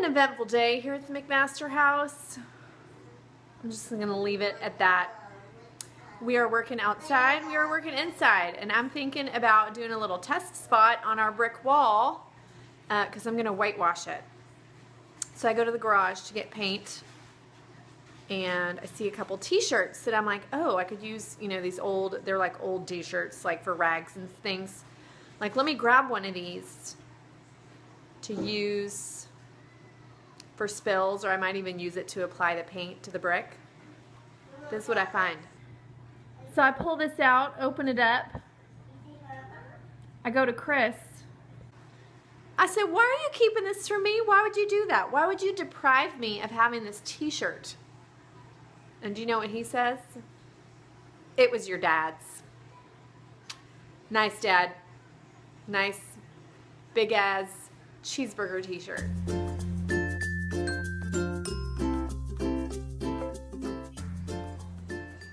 an eventful day here at the McMaster house. I'm just gonna leave it at that. We are working outside, we are working inside, and I'm thinking about doing a little test spot on our brick wall because I'm gonna whitewash it. So I go to the garage to get paint, and I see a couple t-shirts that I'm like, oh, I could use, you know, these old, they're like old t-shirts, like for rags and things. Like, let me grab one of these to use for spills, or I might even use it to apply the paint to the brick. This is what I find. So I pull this out, open it up. I go to Chris. I said, why are you keeping this from me? Why would you do that? Why would you deprive me of having this t-shirt? And do you know what he says? It was your dad's. Nice, Dad. Nice, big ass cheeseburger t-shirt.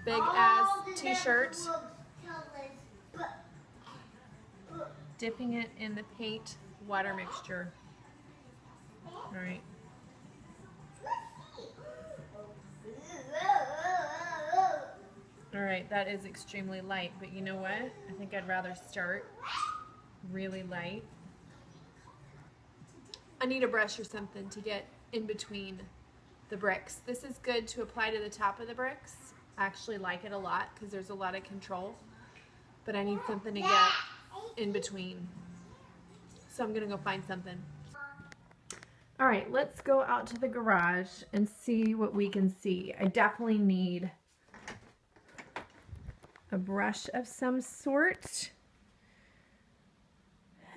Big ass t-shirt. Dipping it in the paint water mixture. All right. All right, that is extremely light, but you know what? I think I'd rather start really light. I need a brush or something to get in between the bricks. This is good to apply to the top of the bricks. I actually like it a lot because there's a lot of control, but I need something to get in between. So I'm gonna go find something. All right, let's go out to the garage and see what we can see. I definitely need a brush of some sort.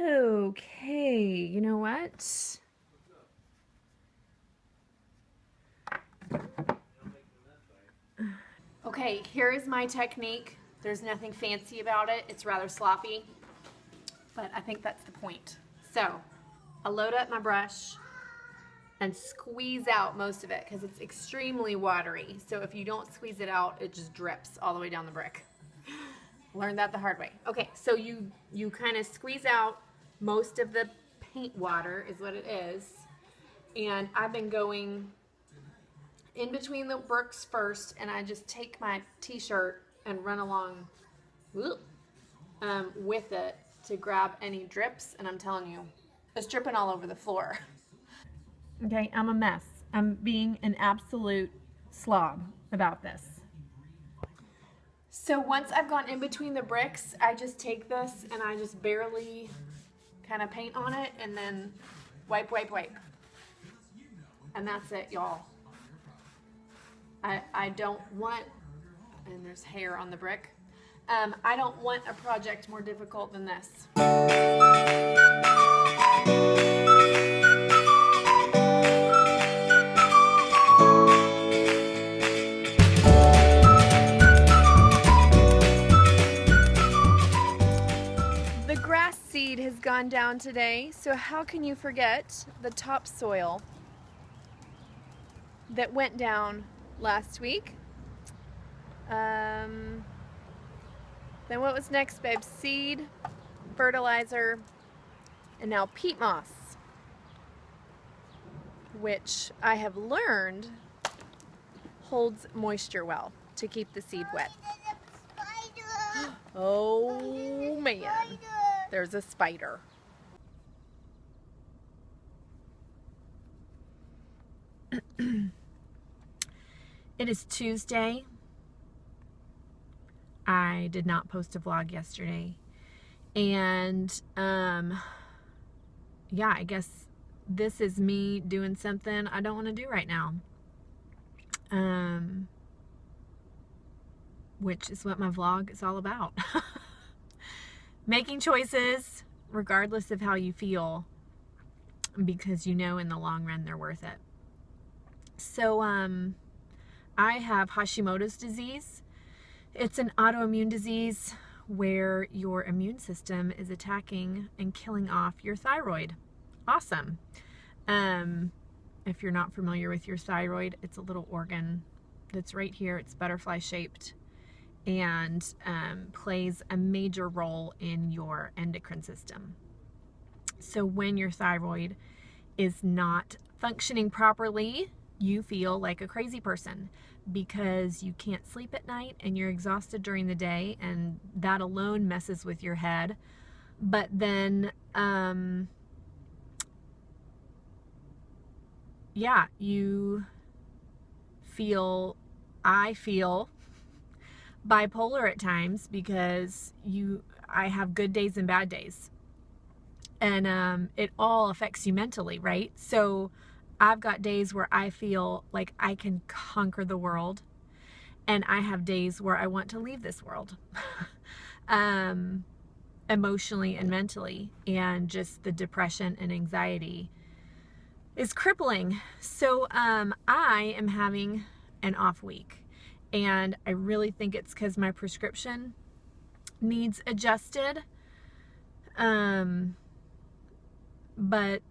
Okay, you know what? Okay, here is my technique. There's nothing fancy about it. It's rather sloppy, but I think that's the point. So, I load up my brush and squeeze out most of it because it's extremely watery. So if you don't squeeze it out, it just drips all the way down the brick. Learned that the hard way. Okay, so you kind of squeeze out most of the paint water is what it is. And I've been going in between the bricks first, and I just take my t-shirt and run along with it to grab any drips, and I'm telling you, it's dripping all over the floor. Okay, I'm a mess. I'm being an absolute slob about this. So once I've gone in between the bricks, I just take this and I just barely kind of paint on it and then wipe. And that's it, y'all. I don't want, and there's hair on the brick. I don't want a project more difficult than this. The grass seed has gone down today, so how can you forget the topsoil that went down last week? Then what was next, babe? Seed, fertilizer, and now peat moss, which I have learned holds moisture well to keep the seed wet. Oh man, there's a spider. It is Tuesday. I did not post a vlog yesterday, and yeah, I guess this is me doing something I don't want to do right now, which is what my vlog is all about. Making choices regardless of how you feel, because you know in the long run they're worth it. So I have Hashimoto's disease. It's an autoimmune disease where your immune system is attacking and killing off your thyroid. Awesome. If you're not familiar with your thyroid, it's a little organ that's right here. It's butterfly shaped and plays a major role in your endocrine system. So when your thyroid is not functioning properly, you feel like a crazy person because you can't sleep at night and you're exhausted during the day, and that alone messes with your head. But then, yeah, I feel bipolar at times because I have good days and bad days. And it all affects you mentally, right? So I've got days where I feel like I can conquer the world, and I have days where I want to leave this world. Emotionally and mentally, and just the depression and anxiety is crippling. So I am having an off week, and I really think it's because my prescription needs adjusted. But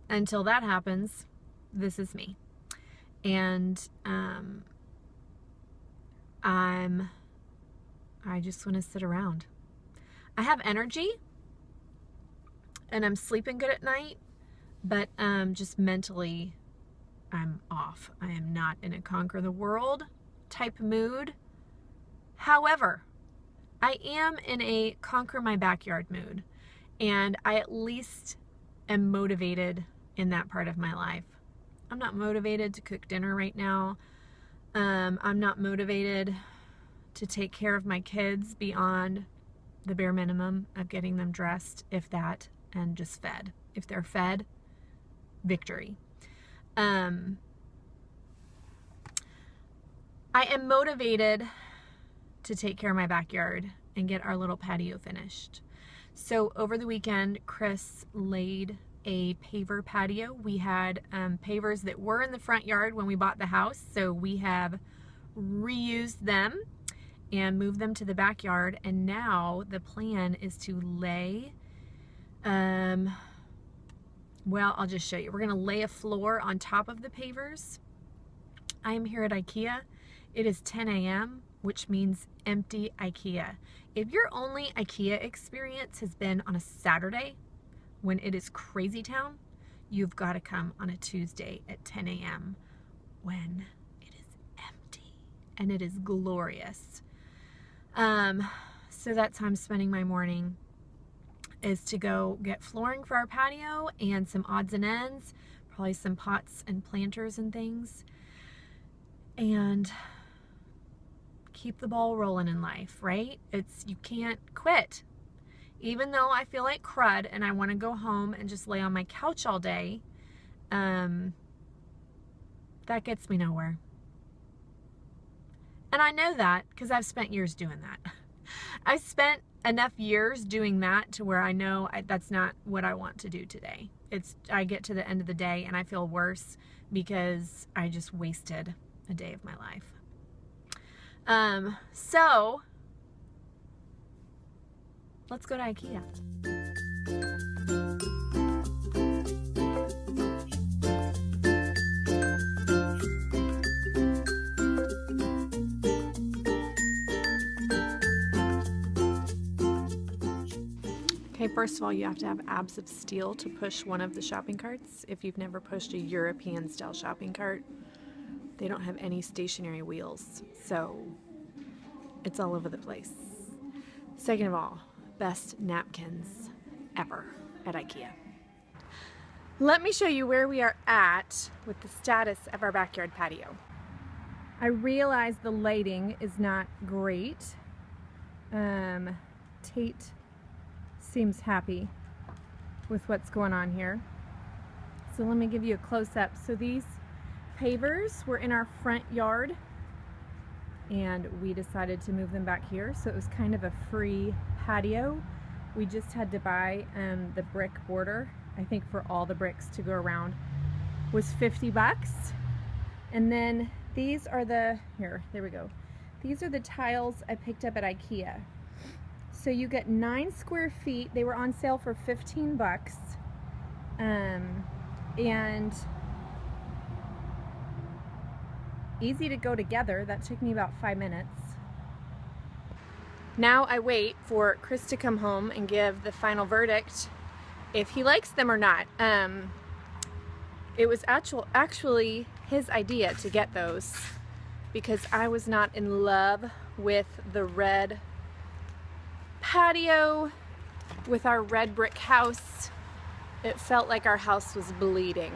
until that happens, this is me. And I just want to sit around. I have energy and I'm sleeping good at night, but just mentally I'm off. I am not in a conquer the world type mood. However, I am in a conquer my backyard mood, and I at least am motivated in that part of my life. I'm not motivated to cook dinner right now. I'm not motivated to take care of my kids beyond the bare minimum of getting them dressed, if that, and just fed. If they're fed, victory. I am motivated to take care of my backyard and get our little patio finished. So over the weekend, Chris laid a paver patio. We had pavers that were in the front yard when we bought the house, so we have reused them and moved them to the backyard. And now the plan is to lay, well, I'll just show you. We're gonna lay a floor on top of the pavers. I am here at IKEA. It is 10 a.m., which means empty IKEA. If your only IKEA experience has been on a Saturday when it is crazy town, you've got to come on a Tuesday at 10 a.m. when it is empty and it is glorious. So that's how I'm spending my morning, is to go get flooring for our patio and some odds and ends, probably some pots and planters and things, and keep the ball rolling in life, right? You can't quit. Even though I feel like crud and I want to go home and just lay on my couch all day, that gets me nowhere. And I know that because I've spent years doing that. I've spent enough years doing that to where I know that's not what I want to do today. I get to the end of the day and I feel worse because I just wasted a day of my life. So let's go to IKEA. Okay, first of all, you have to have abs of steel to push one of the shopping carts. If you've never pushed a European style shopping cart, they don't have any stationary wheels, so it's all over the place. Second of all, best napkins ever at IKEA. Let me show you where we are at with the status of our backyard patio. I realize the lighting is not great. Tate seems happy with what's going on here. So let me give you a close-up. So these pavers were in our front yard and we decided to move them back here, so it was kind of a free patio. We just had to buy the brick border. I think for all the bricks to go around was 50 bucks. And then these are there we go. These are the tiles I picked up at IKEA. So you get 9 square feet. They were on sale for 15 bucks. And easy to go together. That took me about 5 minutes. Now I wait for Chris to come home and give the final verdict if he likes them or not. It was actually his idea to get those because I was not in love with the red patio with our red brick house. It felt like our house was bleeding,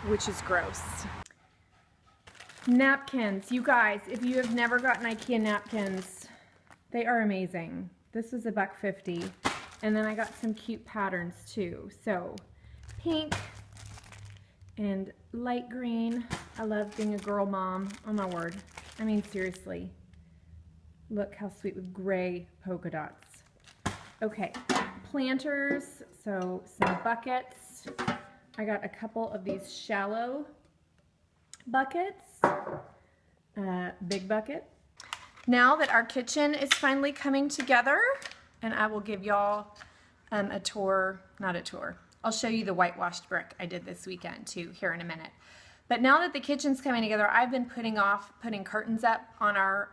which is gross. Napkins, you guys, if you have never gotten IKEA napkins, they are amazing. This was $1.50, and then I got some cute patterns too. So pink and light green. I love being a girl mom. Oh my word. I mean, seriously. Look how sweet with gray polka dots. Okay, planters, so some buckets. I got a couple of these shallow buckets, big bucket. Now that our kitchen is finally coming together, and I will give y'all a tour, not a tour, I'll show you the whitewashed brick I did this weekend too, here in a minute. But now that the kitchen's coming together, I've been putting curtains up on our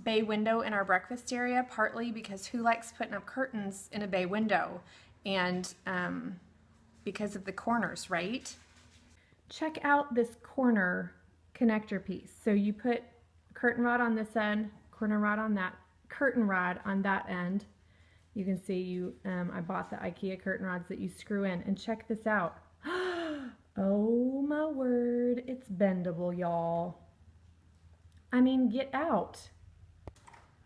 bay window in our breakfast area, partly because who likes putting up curtains in a bay window? And because of the corners, right? Check out this corner connector piece. So you put curtain rod on this end, curtain rod on that end. You can see I bought the IKEA curtain rods that you screw in, and check this out. Oh my word, it's bendable, y'all. I mean, get out.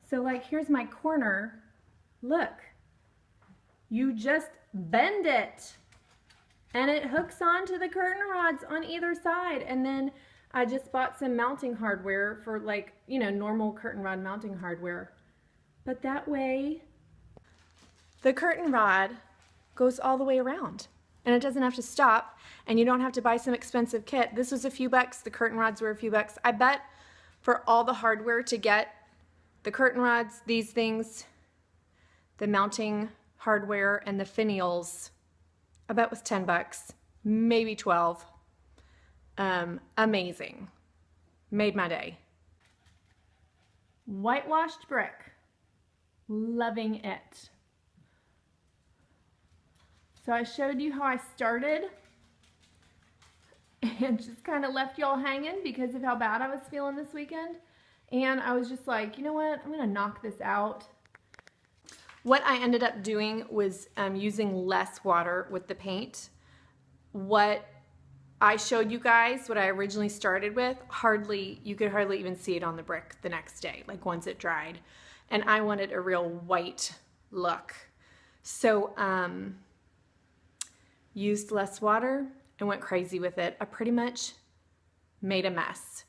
So like, here's my corner. Look, you just bend it and it hooks onto the curtain rods on either side. And then I just bought some mounting hardware for, like, you know, normal curtain rod mounting hardware. But that way, the curtain rod goes all the way around and it doesn't have to stop, and you don't have to buy some expensive kit. This was a few bucks. The curtain rods were a few bucks. I bet for all the hardware to get the curtain rods, these things, the mounting hardware, and the finials, I bet was 10 bucks, maybe 12. Amazing. Made my day. Whitewashed brick. Loving it. So I showed you how I started and just kind of left y'all hanging because of how bad I was feeling this weekend. And I was just like, you know what? I'm going to knock this out. What I ended up doing was using less water with the paint. What I showed you guys, what I originally started with, you could hardly even see it on the brick the next day, like once it dried. And I wanted a real white look. So used less water and went crazy with it. I pretty much made a mess.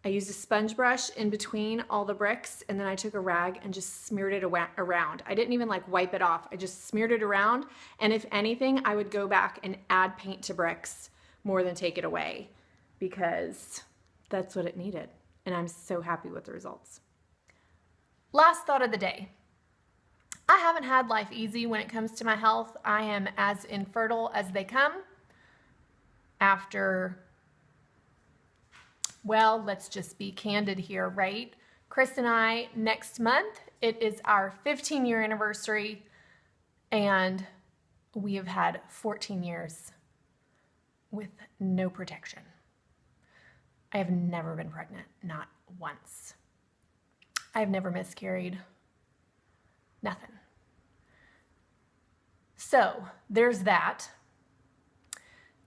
I used a sponge brush in between all the bricks, and then I took a rag and just smeared it around. I didn't even like wipe it off. I just smeared it around, and if anything, I would go back and add paint to bricks more than take it away, because that's what it needed, and I'm so happy with the results. Last thought of the day. I haven't had life easy when it comes to my health. I am as infertile as they come after, well, let's just be candid here, right? Chris and I, next month, it is our 15-year anniversary, and we have had 14 years with no protection. I have never been pregnant, not once. I have never miscarried, nothing. So there's that.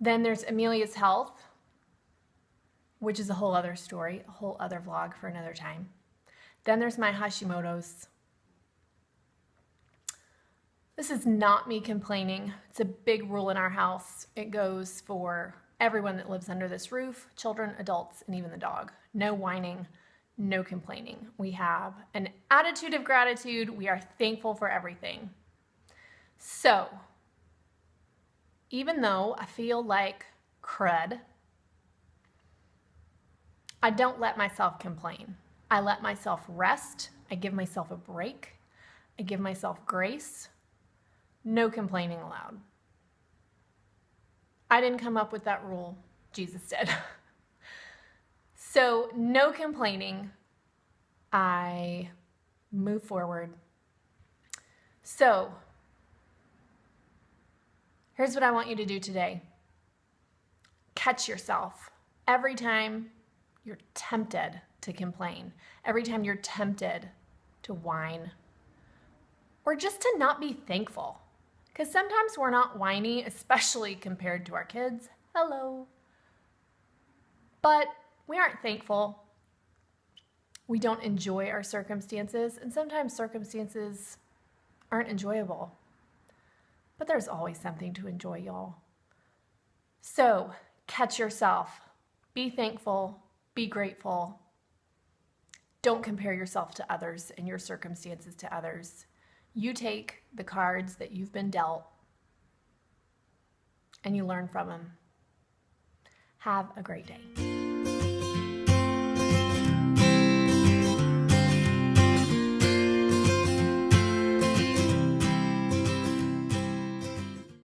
Then there's Amelia's health, which is a whole other story, a whole other vlog for another time. Then there's my Hashimoto's. This is not me complaining. It's a big rule in our house. It goes for everyone that lives under this roof, children, adults, and even the dog. No whining, no complaining. We have an attitude of gratitude. We are thankful for everything. So, even though I feel like crud, I don't let myself complain. I let myself rest. I give myself a break. I give myself grace. No complaining allowed. I didn't come up with that rule. Jesus did. So, no complaining. I move forward. So, here's what I want you to do today. catch yourself every time you're tempted to complain, every time you're tempted to whine, or just to not be thankful. Because sometimes we're not whiny, especially compared to our kids. Hello. But we aren't thankful. We don't enjoy our circumstances, and sometimes circumstances aren't enjoyable. But there's always something to enjoy, y'all. So catch yourself. Be thankful. Be grateful. Don't compare yourself to others and your circumstances to others. You take the cards that you've been dealt and you learn from them. Have a great day.